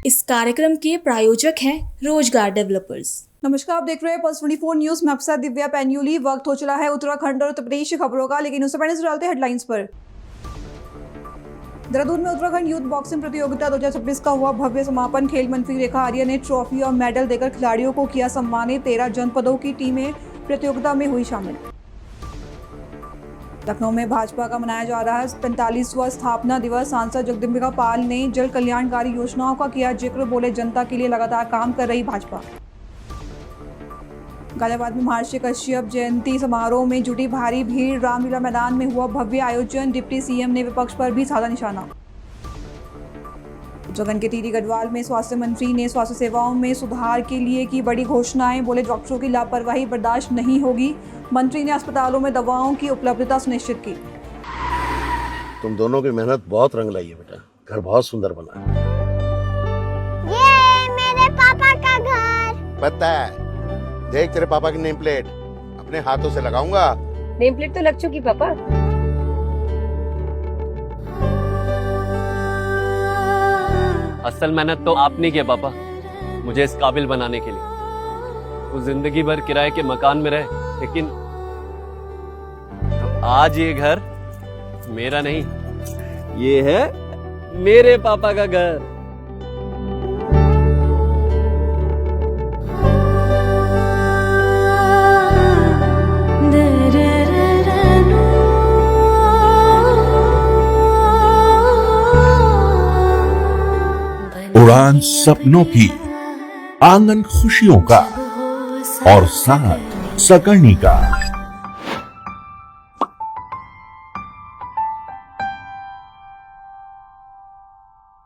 इस कार्यक्रम के प्रायोजक हैं रोजगार डेवलपर्स। नमस्कार, आप देख रहे हैं पल्स 24 न्यूज में आपके साथ दिव्या पैन्यूली। वक्त हो चला है उत्तराखंड और उत्तर प्रदेश की खबरों का, लेकिन उससे पहले डालते हैं हेडलाइंस पर। देहरादून में उत्तराखंड यूथ बॉक्सिंग प्रतियोगिता 2026 का हुआ भव्य समापन। खेल मंत्री रेखा आर्या ने ट्रॉफी और मेडल देकर खिलाड़ियों को किया सम्मानित। 13 जनपदों की टीमें प्रतियोगिता में हुई शामिल। लखनऊ में भाजपा का मनाया जा रहा है 45वां स्थापना दिवस। सांसद जगदम्बिका पाल ने जल कल्याणकारी योजनाओं का किया जिक्र। बोले, जनता के लिए लगातार काम कर रही भाजपा। गाजियाबाद में महर्षि कश्यप जयंती समारोह में जुटी भारी भीड़। रामलीला मैदान में हुआ भव्य आयोजन। डिप्टी सीएम ने विपक्ष पर भी साधा निशाना। उत्तराखंड के टिहरी गढ़वाल में स्वास्थ्य मंत्री ने स्वास्थ्य सेवाओं में सुधार के लिए की बड़ी घोषणाएं। बोले, डॉक्टरों की लापरवाही बर्दाश्त नहीं होगी। मंत्री ने अस्पतालों में दवाओं की उपलब्धता सुनिश्चित की। तुम दोनों की मेहनत बहुत रंग लाई है बेटा, घर बहुत सुंदर बना है। ये मेरे पापा का घर। पता है, देख तेरे पापा की नेम प्लेट अपने हाथों से लगाऊंगा। नेम प्लेट तो लग चुकी पापा। असल मेहनत तो आपने किया पापा, मुझे इस काबिल बनाने के लिए। वो जिंदगी भर किराए के मकान में रहे, लेकिन आज ये घर मेरा नहीं, ये है मेरे पापा का घर। उड़ान सपनों की, आंगन खुशियों का और साथ सकर्णी का।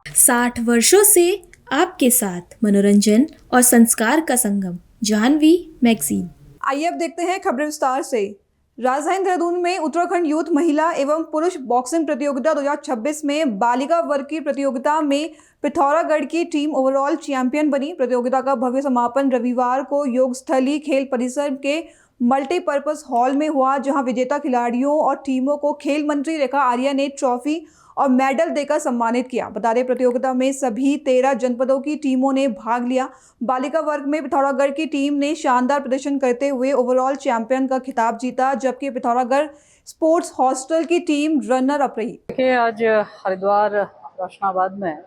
साठ वर्षों से आपके साथ मनोरंजन और संस्कार का संगम, जाह्नवी मैगजीन। आइए अब देखते हैं खबरें विस्तार से। राजधानी देहरादून में उत्तराखंड यूथ महिला एवं पुरुष बॉक्सिंग प्रतियोगिता 2026 में बालिका वर्ग की प्रतियोगिता में पिथौरागढ़ की टीम ओवरऑल चैंपियन बनी। प्रतियोगिता का भव्य समापन रविवार को योगस्थली खेल परिसर के मल्टीपर्पज हॉल में हुआ, जहां विजेता खिलाड़ियों और टीमों को खेल मंत्री रेखा आर्या ने ट्रॉफी और मेडल देकर सम्मानित किया। बता दें, प्रतियोगिता में सभी 13 जनपदों की टीमों ने भाग लिया। बालिका वर्ग में पिथौरागढ़ की टीम ने शानदार प्रदर्शन करते हुए ओवरऑल चैंपियन का खिताब जीता, जबकि पिथौरागढ़ स्पोर्ट्स हॉस्टल की टीम रनर अप रही। देखिए, आज हरिद्वार रोशनाबाद में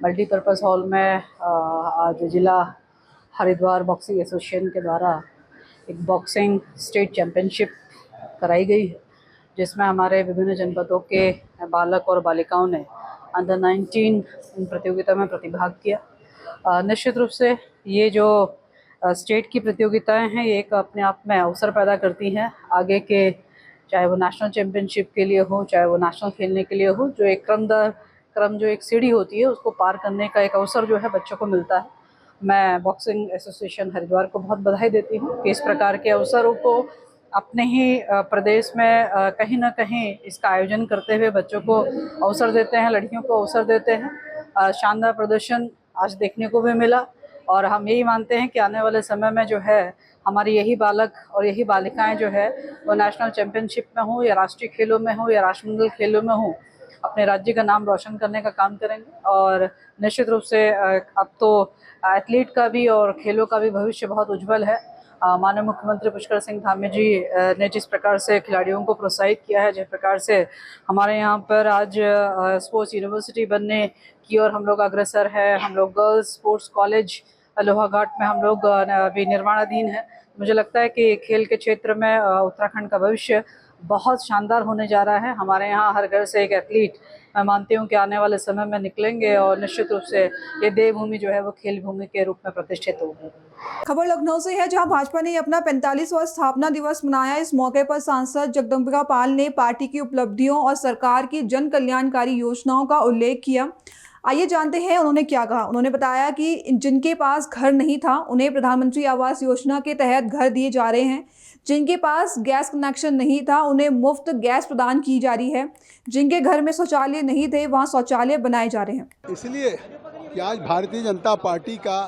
मल्टीपर्पज़ हॉल में आज जिला हरिद्वार बॉक्सिंग एसोसिएशन के द्वारा एक बॉक्सिंग स्टेट चैम्पियनशिप कराई गई है, जिसमें हमारे विभिन्न जनपदों के बालक और बालिकाओं ने अंडर 19 प्रतियोगिता में प्रतिभाग किया। निश्चित रूप से ये जो स्टेट की प्रतियोगिताएं हैं, ये एक अपने आप में अवसर पैदा करती हैं आगे के, चाहे वो नेशनल चैम्पियनशिप के लिए हो, चाहे वो नेशनल खेलने के लिए हो। जो एक क्रम जो एक सीढ़ी होती है, उसको पार करने का एक अवसर जो है बच्चों को मिलता है। मैं बॉक्सिंग एसोसिएशन हरिद्वार को बहुत बधाई देती हूँ कि इस प्रकार के अवसरों को अपने ही प्रदेश में कहीं ना कहीं इसका आयोजन करते हुए बच्चों को अवसर देते हैं, लड़कियों को अवसर देते हैं। शानदार प्रदर्शन आज देखने को भी मिला, और हम यही मानते हैं कि आने वाले समय में जो है हमारी यही बालक और यही बालिकाएं जो है वो नेशनल चैम्पियनशिप में हो या राष्ट्रीय खेलों में हो या राष्ट्रमंडल खेलों में हो, अपने राज्य का नाम रोशन करने का काम करेंगे। और निश्चित रूप से अब तो एथलीट का भी और खेलों का भी भविष्य बहुत उज्जवल है। माननीय मुख्यमंत्री पुष्कर सिंह धामी जी ने जिस प्रकार से खिलाड़ियों को प्रोत्साहित किया है, जिस प्रकार से हमारे यहाँ पर आज स्पोर्ट्स यूनिवर्सिटी बनने की ओर हम लोग अग्रसर है, हम लोग गर्ल्स स्पोर्ट्स कॉलेज लोहाघाट में हम लोग अभी निर्माणाधीन है। मुझे लगता है कि खेल के क्षेत्र में उत्तराखंड का भविष्य बहुत शानदार होने जा रहा है। हमारे यहाँ हर घर से एक एथलीट, मैं मानती हूँ कि आने वाले समय में निकलेंगे, और निश्चित रूप से ये देवभूमि जो है वो खेल भूमि के रूप में प्रतिष्ठित होगी। खबर लखनऊ से है, जहां भाजपा ने अपना 45वां स्थापना दिवस मनाया। इस मौके पर सांसद जगदम्बिका पाल ने पार्टी की उपलब्धियों और सरकार की जन कल्याणकारी योजनाओं का उल्लेख किया। आइए जानते हैं उन्होंने क्या कहा। उन्होंने बताया कि जिनके पास घर नहीं था, उन्हें प्रधानमंत्री आवास योजना के तहत घर दिए जा रहे हैं। जिनके पास गैस कनेक्शन नहीं था, उन्हें मुफ्त गैस प्रदान की जा रही है। जिनके घर में शौचालय नहीं थे, वहां शौचालय बनाए जा रहे हैं। इसलिए कि आज भारतीय जनता पार्टी का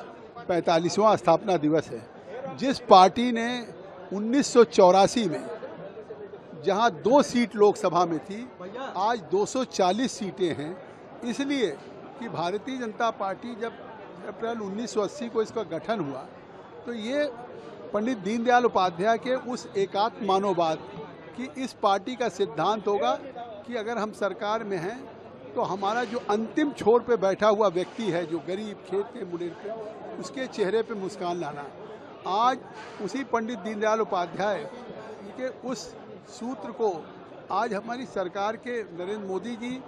45वां स्थापना दिवस है। जिस पार्टी ने 1984 में जहां 2 सीट लोकसभा में थी, आज 240 सीटें हैं। इसलिए कि भारतीय जनता पार्टी जब अप्रैल 1980 को इसका गठन हुआ, तो ये पंडित दीनदयाल उपाध्याय के उस एकात्म मानववाद की इस पार्टी का सिद्धांत होगा कि अगर हम सरकार में हैं तो हमारा जो अंतिम छोर पे बैठा हुआ व्यक्ति है, जो गरीब खेत के मुड़े पे, उसके चेहरे पे मुस्कान लाना। आज उसी पंडित दीनदयाल उपाध्याय के उस सूत्र को आज हमारी सरकार के नरेंद्र मोदी जी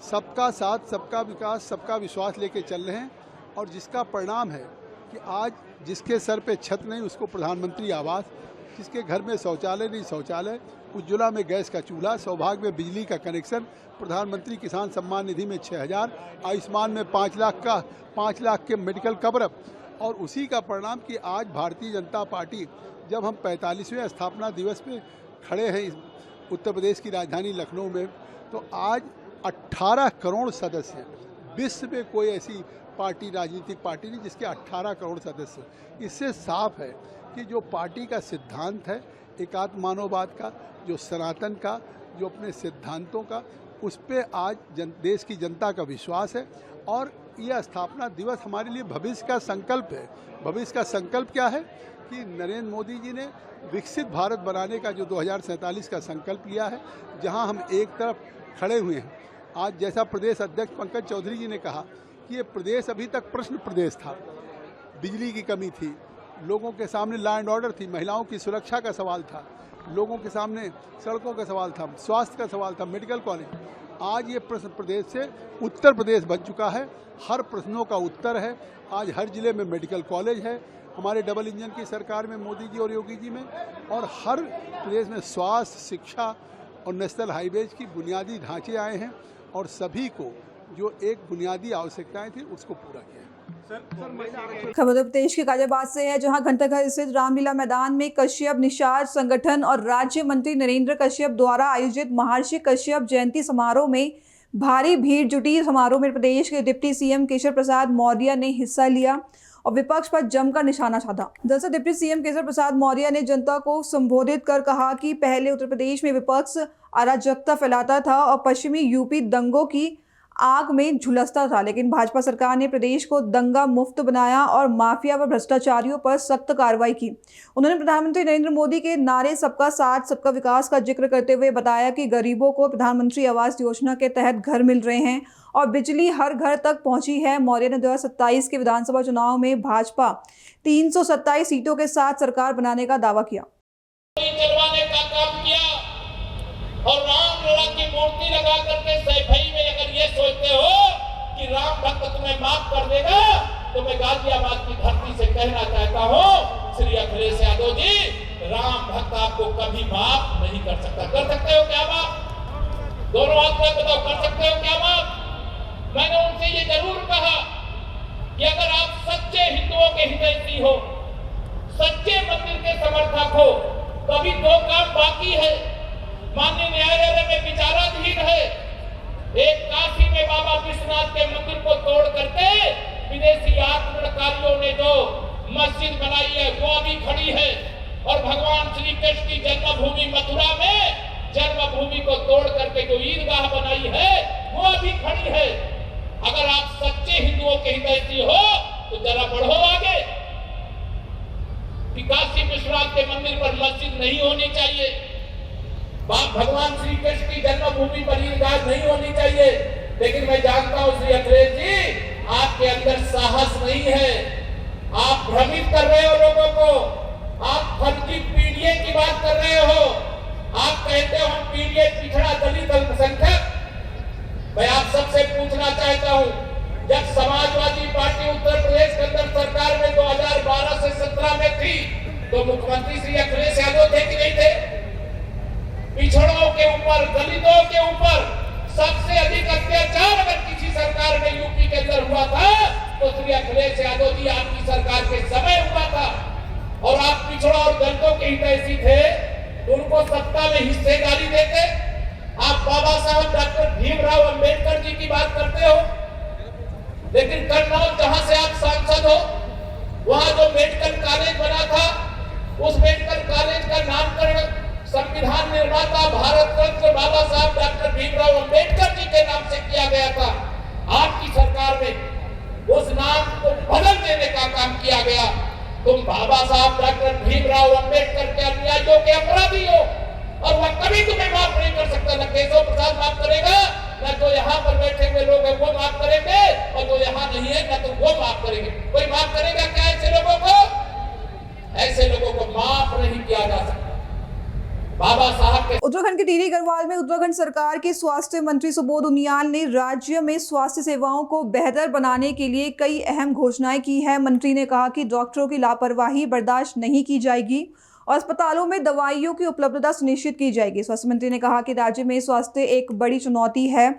सबका साथ, सबका विकास, सबका विश्वास लेके चल रहे हैं, और जिसका परिणाम है कि आज जिसके सर पे छत नहीं उसको प्रधानमंत्री आवास, जिसके घर में शौचालय नहीं शौचालय, उज्ज्वला में गैस का चूल्हा, सौभाग्य में बिजली का कनेक्शन, प्रधानमंत्री किसान सम्मान निधि में 6,000, आयुष्मान में 5 लाख के मेडिकल कवरअप। और उसी का परिणाम कि आज भारतीय जनता पार्टी, जब हम 45वें स्थापना दिवस पे खड़े हैं उत्तर प्रदेश की राजधानी लखनऊ में, तो आज 18 करोड़ सदस्य हैं। विश्व में कोई ऐसी पार्टी, राजनीतिक पार्टी नहीं जिसके 18 करोड़ सदस्य। इससे साफ है कि जो पार्टी का सिद्धांत है एकात्म मानववाद का, जो सनातन का, जो अपने सिद्धांतों का, उस पर आज देश की जनता का विश्वास है। और यह स्थापना दिवस हमारे लिए भविष्य का संकल्प है। भविष्य का संकल्प क्या है कि नरेंद्र मोदी जी ने विकसित भारत बनाने का जो 2047 का संकल्प लिया है, जहां हम एक तरफ खड़े हुए हैं। आज जैसा प्रदेश अध्यक्ष पंकज चौधरी जी ने कहा कि ये प्रदेश अभी तक प्रश्न प्रदेश था, बिजली की कमी थी, लोगों के सामने लॉ एंड ऑर्डर थी, महिलाओं की सुरक्षा का सवाल था, लोगों के सामने सड़कों का सवाल था, स्वास्थ्य का सवाल था, मेडिकल कॉलेज। आज ये प्रश्न प्रदेश से उत्तर प्रदेश बन चुका है, हर प्रश्नों का उत्तर है। आज हर जिले में मेडिकल कॉलेज है, हमारे डबल इंजन की सरकार में मोदी जी और योगी जी में, और हर प्रदेश में स्वास्थ्य, शिक्षा और नेशनल हाईवेज की बुनियादी ढांचे आए हैं, और सभी को जो एक बुनियादी आवश्यकताएं थी उसको पूरा किया। खबर उत्तर प्रदेश के गाजियाबाद से है, जहां घंटाघर स्थित रामलीला मैदान में कश्यप निषाद संगठन और राज्य मंत्री नरेंद्र कश्यप द्वारा आयोजित महर्षि कश्यप जयंती समारोह में भारी भीड़ जुटी। समारोह में प्रदेश के डिप्टी सीएम केशव प्रसाद मौर्य ने हिस्सा लिया और विपक्ष पर जमकर निशाना साधा। दरअसल डिप्टी सीएम केशव प्रसाद मौर्य ने जनता को संबोधित कर कहा कि पहले उत्तर प्रदेश में विपक्ष अराजकता फैलाता था और पश्चिमी यूपी दंगों की आग में झुलसता था, लेकिन भाजपा सरकार ने प्रदेश को दंगा मुक्त बनाया और माफिया व भ्रष्टाचारियों पर सख्त कार्रवाई की। उन्होंने प्रधानमंत्री नरेंद्र मोदी के नारे सबका साथ सबका विकास का जिक्र करते हुए बताया कि गरीबों को प्रधानमंत्री आवास योजना के तहत घर मिल रहे हैं और बिजली हर घर तक पहुंची है। मौर्य ने 2027 के विधानसभा चुनाव में भाजपा 327 सीटों के साथ सरकार बनाने का दावा किया। और रामलला की मूर्ति लगा करके सैफई में अगर ये सोचते हो कि राम भक्त तुम्हें माफ कर देगा, तो मैं गाजियाबाद की धरती से कहना चाहता हूँ, श्री अखिलेश यादव जी, राम भक्त आपको कभी माफ नहीं कर सकता। कर सकते हो क्या माफ? दोनों हाथ में बताओ, कर सकते हो क्या माफ? मैंने उनसे ये जरूर कहा कि अगर आप सच्चे हिंदुओं के हितैषी हो, सच्चे मंदिर के समर्थक हो, तो अभी दो काम बाकी है। माननीय न्यायालय में विचाराधीन है, एक काशी में बाबा विश्वनाथ के मंदिर को तोड़ करके विदेशी आक्रमणकारियों ने जो मस्जिद बनाई है वो अभी खड़ी है, और भगवान श्री कृष्ण की जन्मभूमि मथुरा में जन्मभूमि को तोड़ करके जो ईदगाह बनाई है वो अभी खड़ी है। अगर आप सच्चे हिंदुओं के हितैषी हो तो जरा बढ़ो आगे कि काशी विश्वनाथ के मंदिर पर मस्जिद नहीं होनी चाहिए, भगवान श्री कृष्ण की जन्मभूमि पर ईदगाह नहीं होनी चाहिए। लेकिन मैं जानता हूं श्री अखिलेश जी, आपके अंदर साहस नहीं है, आप भ्रमित कर रहे हो लोगों को, आप फर्जी पीडीए की बात कर रहे हो, आप कहते हो हम पीडीए पिछड़ा दलित अल्पसंख्यक। मैं आप सबसे पूछना चाहता हूं, जब समाजवादी पार्टी उत्तर प्रदेश के अंदर सरकार में 2012 से 17 में थी, तो मुख्यमंत्री श्री अखिलेश यादव थे कि नहीं थे? पिछड़ों के ऊपर, दलितों के ऊपर सबसे अधिक अत्याचार अगर किसी सरकार में यूपी के अंदर हुआ था तो श्री अखिलेश यादव जी आपकी सरकार के समय हुआ था। और आप पिछड़ों और दलितों के हितैषी थे तो उनको सत्ता में हिस्सेदारी देते। आप बाबा साहब डॉक्टर भीमराव अंबेडकर जी की बात करते हो, लेकिन कन्नौज जहां से आप सांसद हो, वहां जो मेडिकल कॉलेज बना था, उस मेडिकल कॉलेज का नामकरण संविधान निर्माता भारत रत्न बाबा साहब डॉक्टर भीमराव अंबेडकर जी के नाम से किया गया था। आपकी सरकार में उस नाम को बदल किया गया। तुम बाबा साहब डॉक्टर भीमराव अंबेडकर के अनुयायियों के अपराधी हो और वह कभी तुम्हें माफ नहीं कर सकता। न केशव प्रसाद माफ करेगा, न जो यहाँ पर बैठे हुए लोग हैं वो माफ करेंगे, और जो यहाँ नहीं है न तो वो माफ करेंगे। कोई माफ करेगा क्या ऐसे लोगों को? ऐसे लोगों को माफ नहीं किया जा सकता। बाबा साहब के उत्तराखंड के टिहरी गढ़वाल में उत्तराखंड सरकार के स्वास्थ्य मंत्री सुबोध उनियाल ने राज्य में स्वास्थ्य सेवाओं को बेहतर बनाने के लिए कई अहम घोषणाएं की है। मंत्री ने कहा कि डॉक्टरों की लापरवाही बर्दाश्त नहीं की जाएगी और अस्पतालों में दवाइयों की उपलब्धता सुनिश्चित की जाएगी। स्वास्थ्य मंत्री ने कहा कि राज्य में स्वास्थ्य एक बड़ी चुनौती है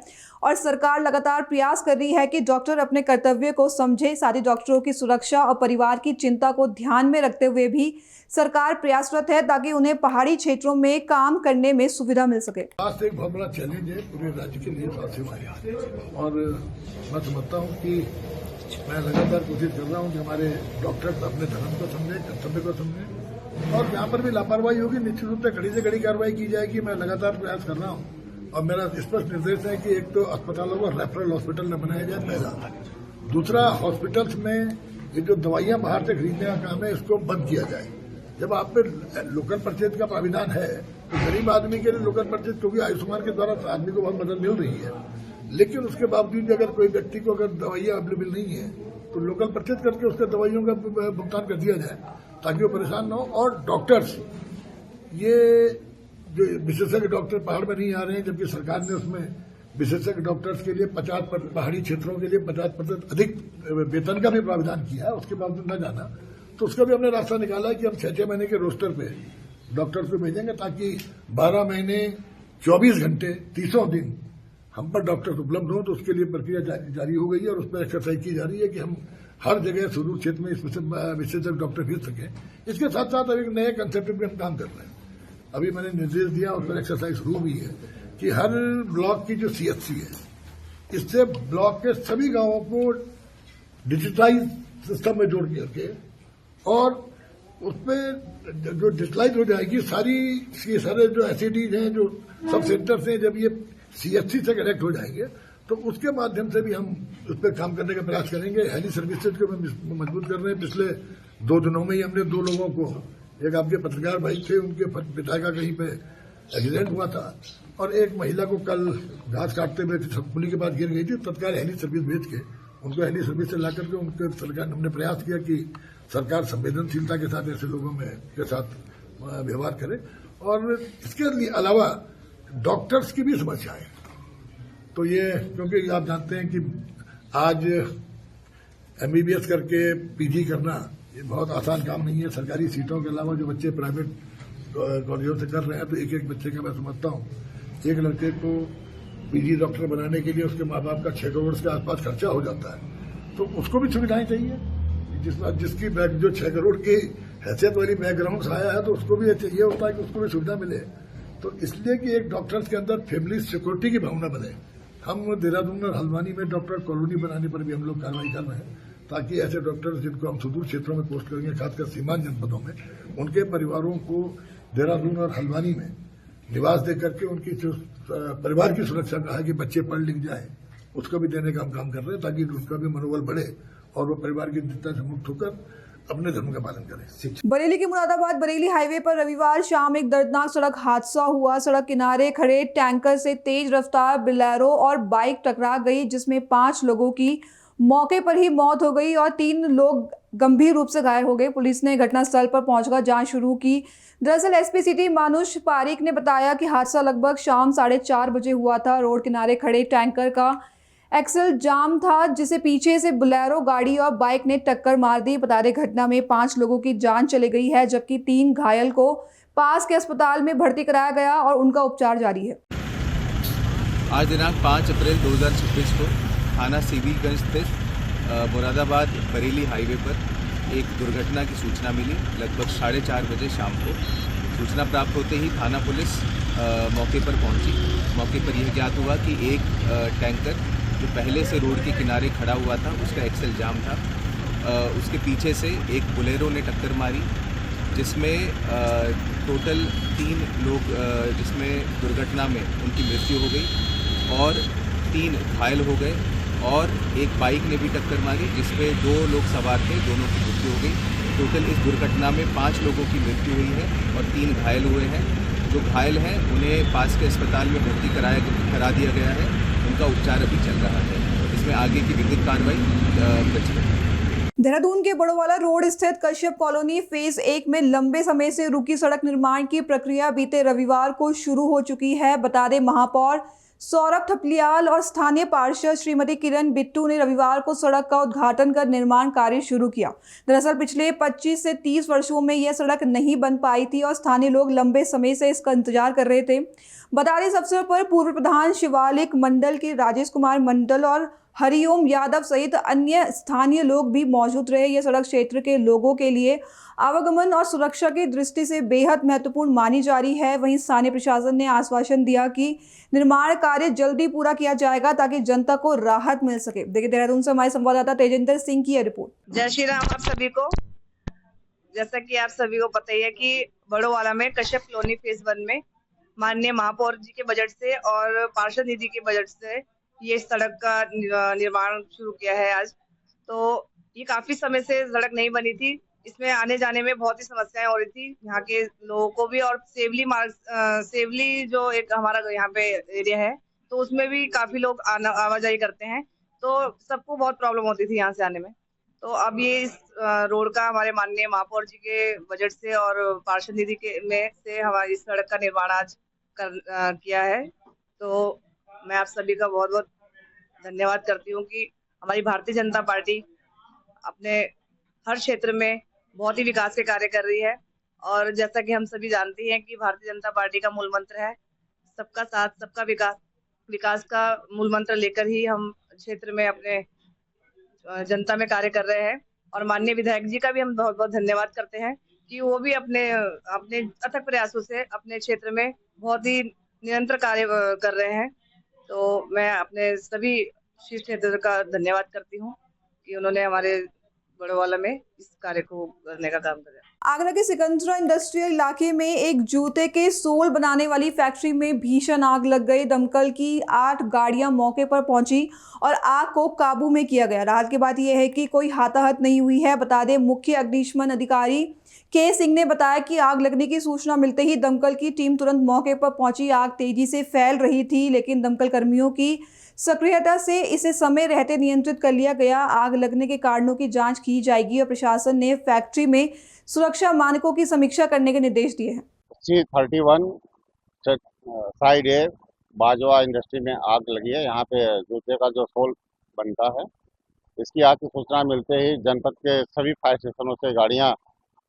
और सरकार लगातार प्रयास कर रही है कि डॉक्टर अपने कर्तव्य को समझे। साथ ही डॉक्टरों की सुरक्षा और परिवार की चिंता को ध्यान में रखते हुए भी सरकार प्रयासरत है ताकि उन्हें पहाड़ी क्षेत्रों में काम करने में सुविधा मिल सके। स्वास्थ्य एक बहुत बड़ा चैलेंज है पूरे राज्य के लिए, स्वास्थ्य सेवाएं, और मैं समझता हूँ कि मैं लगातार कोशिश कर रहा हूँ कि हमारे डॉक्टर अपने धर्म को समझे, कर्तव्य को समझे, और यहाँ पर भी लापरवाही होगी निश्चित रूप से कड़ी से कड़ी कार्रवाई की जाएगी। मैं लगातार प्रयास कर रहा हूँ और मेरा स्पष्ट निर्देश है कि एक तो अस्पतालों को रेफरल हॉस्पिटल न बनाया जाए, पहला। दूसरा, हॉस्पिटल्स में ये जो दवाइयां बाहर से खरीदने का काम है इसको बंद किया जाए। जब आप पे लोकल परचेज का प्राविधान है तो गरीब आदमी के लिए लोकल परचेज, क्योंकि आयुष्मान के द्वारा आदमी को बहुत मदद मिल रही है, लेकिन उसके बावजूद अगर कोई व्यक्ति को अगर दवाइयां अवेलेबल नहीं है तो लोकल परचेज करके उसके दवाइयों का भुगतान कर दिया जाए ताकि वो परेशान न हो। और डॉक्टर्स, ये जो विशेषज्ञ डॉक्टर पहाड़ में नहीं आ रहे हैं, जबकि सरकार ने उसमें विशेषज्ञ डॉक्टर्स के लिए 50 पहाड़ी क्षेत्रों के लिए 50% अधिक वेतन का भी प्रावधान किया है, उसके बावजूद न जाना, तो उसका भी हमने रास्ता निकाला है कि हम 6 महीने के रोस्टर पे डॉक्टर्स को भेजेंगे ताकि 12 महीने 24 घंटे 300 दिन हम पर डॉक्टर्स उपलब्ध हो। तो उसके लिए प्रक्रिया जारी हो गई है और उस पर एक्सरसाइज की जा रही है कि हम हर जगह सुदूर क्षेत्र में विशेषज्ञ डॉक्टर भेज सकें। इसके साथ साथ अब एक नए कंसेप्ट पर हम काम कर रहे हैं। अभी मैंने निर्देश दिया, उस पर एक्सरसाइज शुरू हुई है कि हर ब्लॉक की जो CHC है, इससे ब्लॉक के सभी गांवों को डिजिटाइज सिस्टम में जोड़ करके और उसमें जो डिजिटलाइज हो जाएगी सारे जो एसईडीज हैं, जो सब सेंटर्स हैं, जब ये CHC से कनेक्ट हो जाएंगे तो उसके माध्यम से भी हम उस पर काम करने का प्रयास करेंगे। हेली सर्विसेज को मजबूत कर रहे हैं। पिछले 2 दिनों में ही हमने 2 लोगों को, एक आपके पत्रकार भाई थे, उनके पिता का कहीं पे एक्सीडेंट हुआ था, और एक महिला को कल घास काटते हुए पुली के पास गिर गई थी। तत्काल हेली सर्विस भेज के उनको हेली सर्विस से ला करके उनके सरकार हमने प्रयास किया कि सरकार संवेदनशीलता के साथ ऐसे लोगों के साथ व्यवहार करे। और इसके अलावा डॉक्टर्स की भी समस्या है। तो ये, क्योंकि आप जानते हैं कि आज MBBS करके PG करना ये बहुत आसान काम नहीं है। सरकारी सीटों के अलावा जो बच्चे प्राइवेट कॉलेजों से कर रहे हैं, तो एक बच्चे का मैं समझता हूँ, एक लड़के को PG डॉक्टर बनाने के लिए उसके माँ बाप का 6 करोड़ के आसपास खर्चा हो जाता है। तो उसको भी सुविधाएं चाहिए। जिसकी जो 6 करोड़ की हैसियत वाली बैकग्राउंड से आया है, तो उसको भी चाहिए होता है कि उसको भी सुविधा मिले। तो इसलिए कि एक डॉक्टर्स के अंदर फैमिली सिक्योरिटी की भावना बने, हम देहरादून और हल्द्वानी में डॉक्टर कॉलोनी बनाने पर भी हम लोग कार्रवाई कर रहे हैं ताकि ऐसे डॉक्टर्स जिनको हम सुदूर क्षेत्रों में पोस्ट करेंगे, खासकर सीमांत जनपदों में, उनके परिवारों को देहरादून और हल्द्वानी में निवास दे करके उनकी जो परिवार की सुरक्षा का है कि बच्चे पढ़ लिख जाए, उसको भी देने का हम काम कर रहे हैं ताकि उनका भी मनोबल बढ़े और वो परिवार की चिंता से मुक्त होकर अपने धर्म का पालन करें। बरेली के मुरादाबाद बरेली हाईवे पर रविवार शाम एक दर्दनाक सड़क हादसा हुआ। सड़क किनारे खड़े टैंकर से तेज रफ्तार बोलेरो और बाइक टकरा गई, जिसमें 5 लोगों की मौके पर ही मौत हो गई और 3 लोग गंभीर रूप से घायल हो गए। पुलिस ने घटनास्थल पर पहुंचकर जांच शुरू की। दरअसल SP सिटी मानुष पारिक ने बताया कि हादसा लगभग शाम 4:30 बजे हुआ था। रोड किनारे खड़े टैंकर का एक्सल जाम था, जिसे पीछे से बोलेरो गाड़ी और बाइक ने टक्कर मार दी। बता दें, घटना में 5 लोगों की जान चली गई है, जबकि 3 घायल को पास के अस्पताल में भर्ती कराया गया और उनका उपचार जारी है। आज दिनांक 5 अप्रैल 2026 को थाना सीवीगंज स्थित मुरादाबाद बरेली हाईवे पर एक दुर्घटना की सूचना मिली। लगभग 4:30 बजे शाम को सूचना प्राप्त होते ही थाना पुलिस मौके पर पहुंची। मौके पर यह ज्ञात हुआ कि एक टैंकर जो पहले से रोड के किनारे खड़ा हुआ था, उसका एक्सल जाम था। उसके पीछे से एक बोलेरो ने टक्कर मारी, जिसमें टोटल 3 लोग जिसमें दुर्घटना में उनकी मृत्यु हो गई और 3 घायल हो गए। और एक बाइक ने भी टक्कर मारी जिसपे 2 लोग सवार थे, दोनों की मृत्यु हो गई। टोटल इस दुर्घटना में 5 लोगों की मृत्यु हुई है और 3 घायल हुए हैं। जो घायल हैं उन्हें पास के अस्पताल में भर्ती करा दिया गया है, उनका उपचार अभी चल रहा है। इसमें आगे की विधिक कार्रवाई प्रचलित है। देहरादून के बड़ोवाला रोड स्थित कश्यप कॉलोनी फेज 1 में लंबे समय से रुकी सड़क निर्माण की प्रक्रिया बीते रविवार को शुरू हो चुकी है। बता दें, महापौर सौरभ थपलियाल और स्थानीय पार्षद श्रीमती किरण बिट्टू ने रविवार को सड़क का उद्घाटन कर निर्माण कार्य शुरू किया। दरअसल पिछले 25 से 30 वर्षों में यह सड़क नहीं बन पाई थी और स्थानीय लोग लंबे समय से इसका इंतजार कर रहे थे। बता दें, इस अवसर पर पूर्व प्रधान शिवालिक मंडल के राजेश कुमार मंडल और हरिओम यादव सहित अन्य स्थानीय लोग भी मौजूद रहे। यह सड़क क्षेत्र के लोगों के लिए आवागमन और सुरक्षा की दृष्टि से बेहद महत्वपूर्ण मानी जा रही है। वहीं स्थानीय प्रशासन ने आश्वासन दिया कि निर्माण कार्य जल्दी पूरा किया जाएगा ताकि जनता को राहत मिल सके। देखिए, देहरादून से हमारे संवाददाता तेजेंद्र सिंह की यह रिपोर्ट। जय श्री राम आप सभी को। जैसा कि आप सभी को पता ही है कि बड़ोवाला में कश्यप कॉलोनी फेज 1 में माननीय महापौर जी के बजट से और पार्षद निधि के बजट से ये सड़क का निर्माण शुरू किया है आज। तो ये काफी समय से सड़क नहीं बनी थी, इसमें आने जाने में बहुत ही समस्याएं हो रही थी यहाँ के लोगों को भी। और सेवली जो एक हमारा यहाँ पे एरिया है तो उसमें भी काफी लोग आवाजाही करते हैं, तो सबको बहुत प्रॉब्लम होती थी यहाँ से आने में। तो अब ये इस रोड का हमारे माननीय महापौर जी के बजट से और पार्षद निधि के में से हमारी इस सड़क का निर्माण आज किया है। तो मैं आप सभी का बहुत बहुत धन्यवाद करती हूँ कि हमारी भारतीय जनता पार्टी अपने हर क्षेत्र में बहुत ही विकास के कार्य कर रही है। और जैसा कि हम सभी जानते हैं कि भारतीय जनता पार्टी का मूल मंत्र है सबका साथ सबका विकास। विकास का मूल मंत्र लेकर ही हम क्षेत्र में अपने जनता में कार्य कर रहे हैं। और माननीय विधायक जी का भी हम बहुत बहुत धन्यवाद करते हैं कि वो भी अपने अथक प्रयासों से अपने क्षेत्र में बहुत ही निरंतर कार्य कर रहे हैं। तो मैं अपने सभी शीर्ष नेतृत्व का धन्यवाद करती हूँ कि उन्होंने हमारे बड़ोवाला में इस कार्य को करने का काम किया। आगरा के सिकंदरा इंडस्ट्रियल इलाके में एक जूते के सोल बनाने वाली फैक्ट्री में भीषण आग लग गई। दमकल की 8 गाड़ियां मौके पर पहुंची और आग को काबू में किया गया। राहत की बात यह है कि कोई हताहत नहीं हुई है। बता दें, मुख्य अग्निशमन अधिकारी के सिंह ने बताया कि आग लगने की सूचना मिलते ही दमकल की टीम तुरंत मौके पर पहुंची। आग तेजी से फैल रही थी, लेकिन दमकल कर्मियों की सक्रियता से इसे समय रहते नियंत्रित कर लिया गया। आग लगने के कारणों की जांच की जाएगी और प्रशासन ने फैक्ट्री में सुरक्षा मानकों की समीक्षा करने के निर्देश दिए हैं। 31 साइड ए बाजवा इंडस्ट्री में आग लगी है। यहाँ पे जूते का जो सोल बनता है, इसकी आग की सूचना मिलते ही जनपद के सभी फायर स्टेशनों से गाड़ियाँ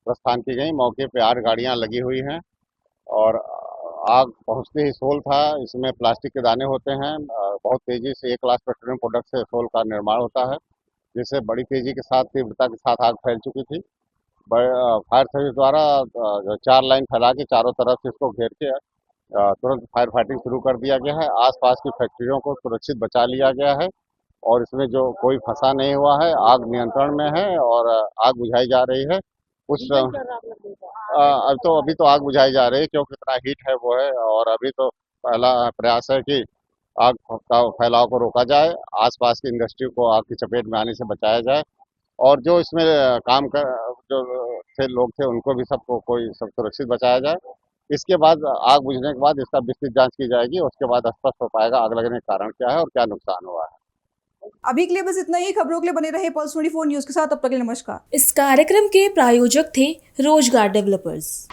प्रस्थान की गई। मौके पे 8 गाड़ियाँ लगी हुई हैं और आग पहुंचते ही सोल था। इसमें प्लास्टिक के दाने होते हैं। बहुत तेजी से 1 लाख पेट्रोलियम प्रोडक्ट से सोल का निर्माण होता है, जिससे बड़ी तेजी के साथ तीव्रता के साथ आग फैल चुकी थी। फायर सर्विस द्वारा 4 लाइन फैला के चारों तरफ से इसको घेर के तुरंत फायर फाइटिंग शुरू कर दिया गया है। आसपास की फैक्ट्रियों को सुरक्षित बचा लिया गया है और इसमें जो कोई फंसा नहीं हुआ है। आग नियंत्रण में है और आग बुझाई जा रही है। कुछ अभी तो आग बुझाई जा रही है क्योंकि इतना हीट है वो है। और अभी तो पहला प्रयास है कि आग का फैलाव को रोका जाए, आसपास की इंडस्ट्री को आग की चपेट में आने से बचाया जाए और जो इसमें काम कर जो थे लोग थे उनको भी सब सुरक्षित बचाया जाए। इसके बाद आग बुझने के बाद इसका विस्तृत जांच की जाएगी। उसके बाद स्पष्ट हो पाएगा आग लगने का कारण क्या है और क्या नुकसान हुआ है। अभी के लिए बस इतना ही। खबरों के लिए बने रहे पल्स 24 न्यूज के साथ। तब तक के लिए नमस्कार। इस कार्यक्रम के प्रायोजक थे रोजगार डेवलपर्स।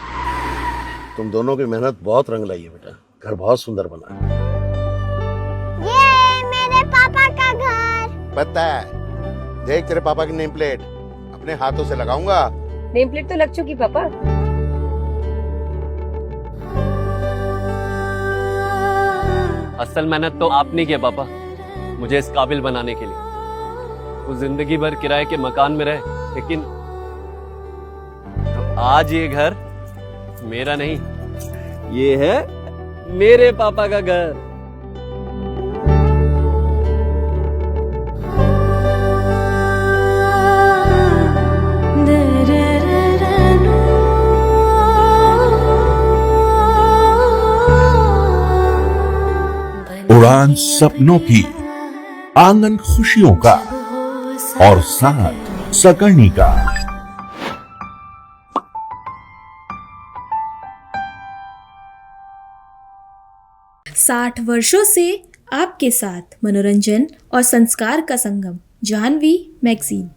तुम दोनों की मेहनत बहुत रंग लाई है बेटा, घर बहुत सुंदर बना है। ये मेरे पापा का घर। पता है, देख तेरे पापा की नेम प्लेट अपने हाथों से लगाऊंगा। नेम प्लेट तो लग चुकी पापा। असल मेहनत तो आपने की है पापा, मुझे इस काबिल बनाने के लिए। वो जिंदगी भर किराए के मकान में रहे, लेकिन आज ये घर मेरा नहीं, ये है मेरे पापा का घर। उड़ान सपनों की, आंगन खुशियों का और साथ सकर्णी का। 60 वर्षों से आपके साथ मनोरंजन और संस्कार का संगम, जाह्नवी मैगजीन।